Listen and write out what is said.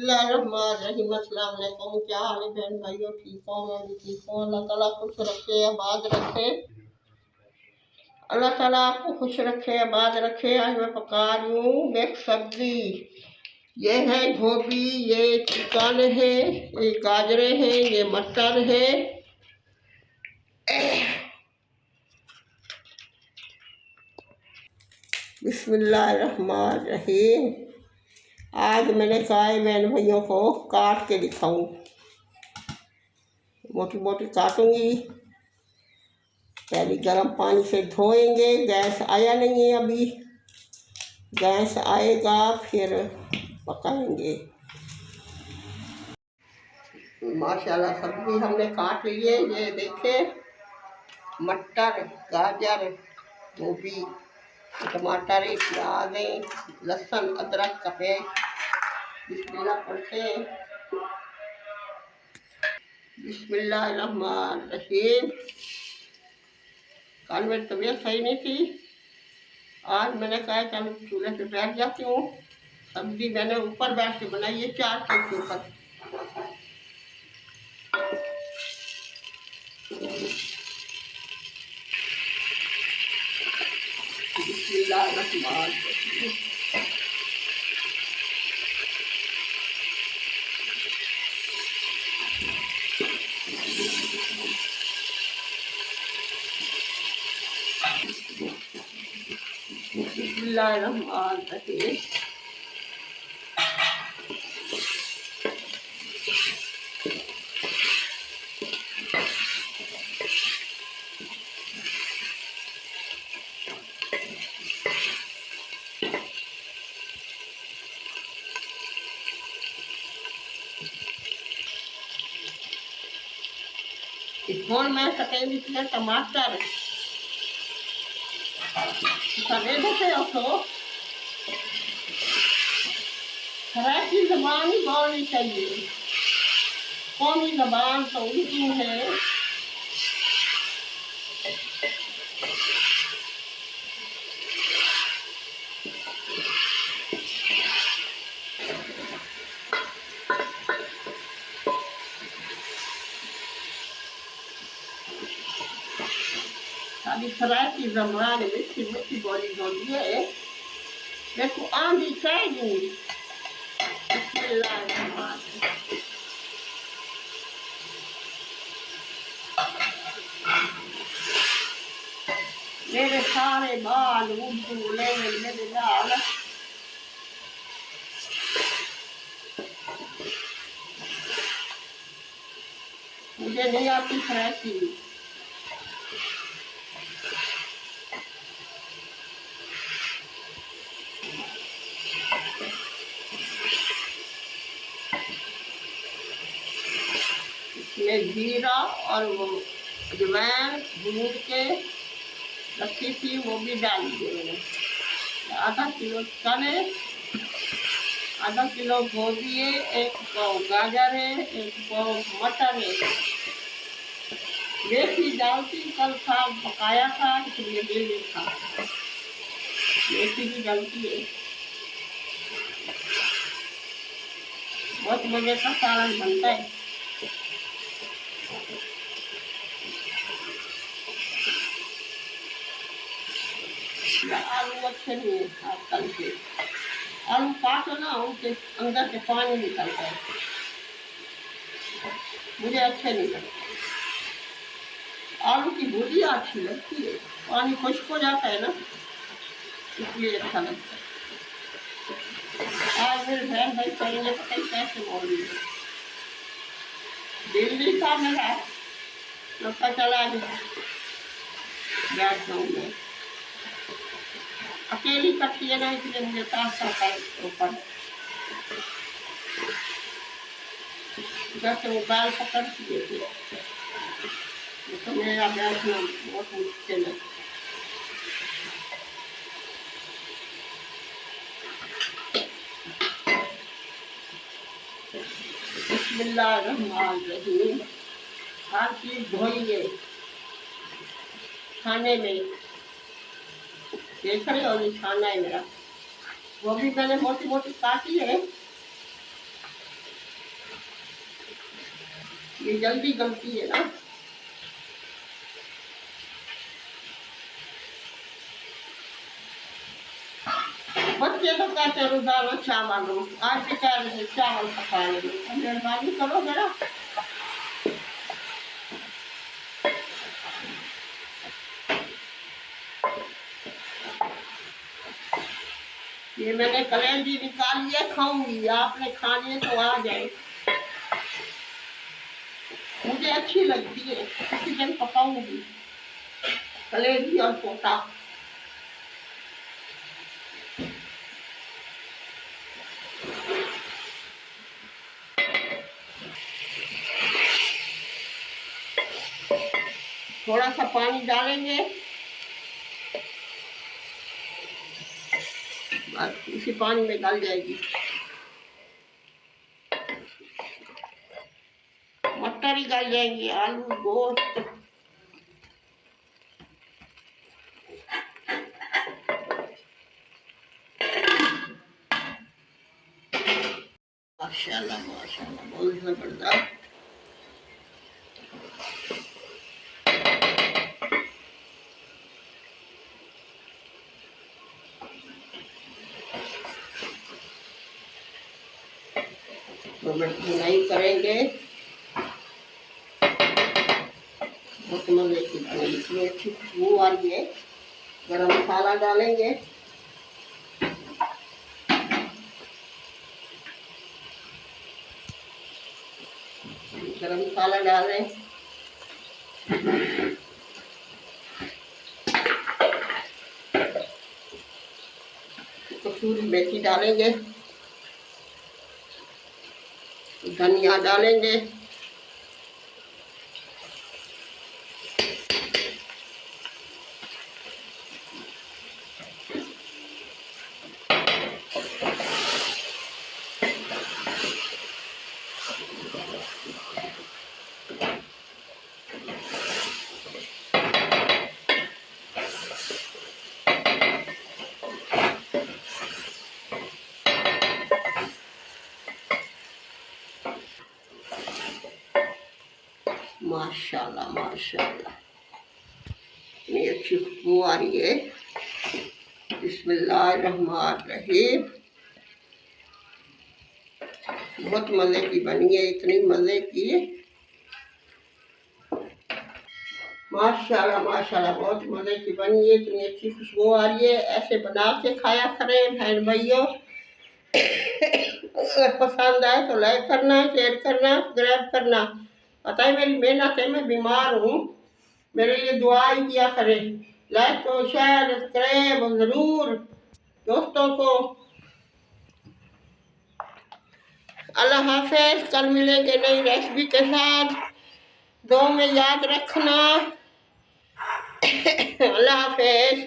बिस्मिल्लाहिर्रहमानिर्रहीम। अस्सलाम वालेकुम। क्या हाल है बहन भाइयों? ठीक हो? मैं भी ठीक हूँ। अल्लाह ताला खुश रखे, आबाद रखे। अल्लाह ताला आपको खुश रखे, आबाद रखे। आज मैं पका रही हूँ मिक्स सब्जी। ये है गोभी, ये चिकन है, ये गाजरें हैं, ये मटर है। बिस्मिल्लाहिर्रहमानिर्रहीम। आज मैंने कहा है बहन भाइयों को काट के दिखाऊं। मोटी मोटी काटूंगी। पहले गर्म पानी से धोएंगे। गैस आया नहीं है अभी, गैस आएगा फिर पकाएंगे। माशाल्लाह सब्जी हमने काट ली है। ये देखे, मटर, गाजर, गोभी, टमाटर, प्याज, लहसुन, अदरक का पेस्ट। बिस्मिल्लाह पढ़ते हैं। बिस्मिल्लाहिर्रहमानिर्रहीम। कल मेरी तबीयत सही नहीं थी। आज मैंने कहा चल चूल्हे पे बैठ जाती हूँ। सब्जी मैंने ऊपर बैठ के बनाई है, 4 फुट के ऊपर। बिस्मिल्लाहिर्रहमानिर्रहीम। बिस्मिल्लाहिर्रहमानिर्रहीम। इसमें मैं कटेंगी थी टमाटर सड़े देते हो तो खराब की जबान ही बोलनी चाहिए। कौमी जबान तो उर्दू है। सारी खराब की जबान मिठी मिठी बोली होती है। देखो आंधी चाहिए। मेरे सारे बाल उर्दू लेवल मेरे लाल। मुझे नहीं आती फराकी। इसमें जीरा और वो अजवाइन भून के रखी थी वो भी डाल दिए मैंने। आधा किलो चने, आधा किलो गोभी है, 1 पाव गाजर है, 1 पाव मटर है। मेथी डालती कल था, पकाया था इसलिए डेली था। मेथी भी डालती है। बहुत मजे का सालन बनता है। आलू अच्छे नहीं है आजकल के। आलू काटो ना, उनके अंदर से पानी निकलता है। मुझे अच्छे नहीं लगते। आलू की भुजिया अच्छी लगती है, पानी खुश्क हो जाता है ना, इसलिए अच्छा लगता है। आज मेरे बहन भाई कहेंगे पता ही कैसे बोल रही है। दिल्ली था मेरा, पता चला बैठ जाऊँ मैं। अकेली करती है ना, इसलिए मुझे ताश आता है ऊपर। जैसे वो बैल पकड़ती है तो मेरा बैठना बहुत मुश्किल है। बिस्मिल्लाहिर्रहमानिर्रहीम। हर चीज़ धोइए खाने में। देख रहे हो ये खाना है मेरा। वो भी मैंने मोटी मोटी काटी है। ये जल्दी गलती है ना। बच्चे तो कहते हैं दाल चावल लो, आज भी कह रहे थे चावल पका लो, मेहरबानी करो जरा। ये मैंने कलेंजी निकाल लिया, खाऊंगी, आपने खानी है तो आ जाए। मुझे अच्छी लगती है, किसी दिन पकाऊंगी कलेंजी और पोटा। थोड़ा सा पानी डालेंगे, बस इसी पानी में डाल जाएगी। मटर ही गल जाएंगे, आलू गोश्त। माशाल्लाह माशाल्लाह, बहुत जबरदस्त। तो बुनाई करेंगे, बहुत मजे की बनी, इतनी अच्छी खुशबू आ रही है। गरम मसाला डालेंगे, गरम मसाला डालें, कसूरी मेथी डालेंगे, धनिया डालेंगे, माशाल्लाह माशाल्लाह, इतनी अच्छी खुशबू आ रही है। बिस्मिल्लाहिर्रहमानिर्रहीम। बहुत मज़े की बनी है, इतनी मज़े की, माशाल्लाह माशाल्लाह, बहुत मज़े की बनी है, इतनी अच्छी खुशबू आ रही है। ऐसे बना के खाया करें बहन भाइयों। अगर पसंद आए तो लाइक करना, शेयर करना, सब्सक्राइब करना। पता है मेरी मेहनत है, मैं बीमार हूँ, मेरे लिए दुआ ही किया करें। लाइक तो शेयर सब्सक्राइब ज़रूर दोस्तों को। अल्लाह हाफ़िज़, कल मिलेंगे नई रेसिपी के साथ, दो में याद रखना। अल्लाह हाफ़िज़।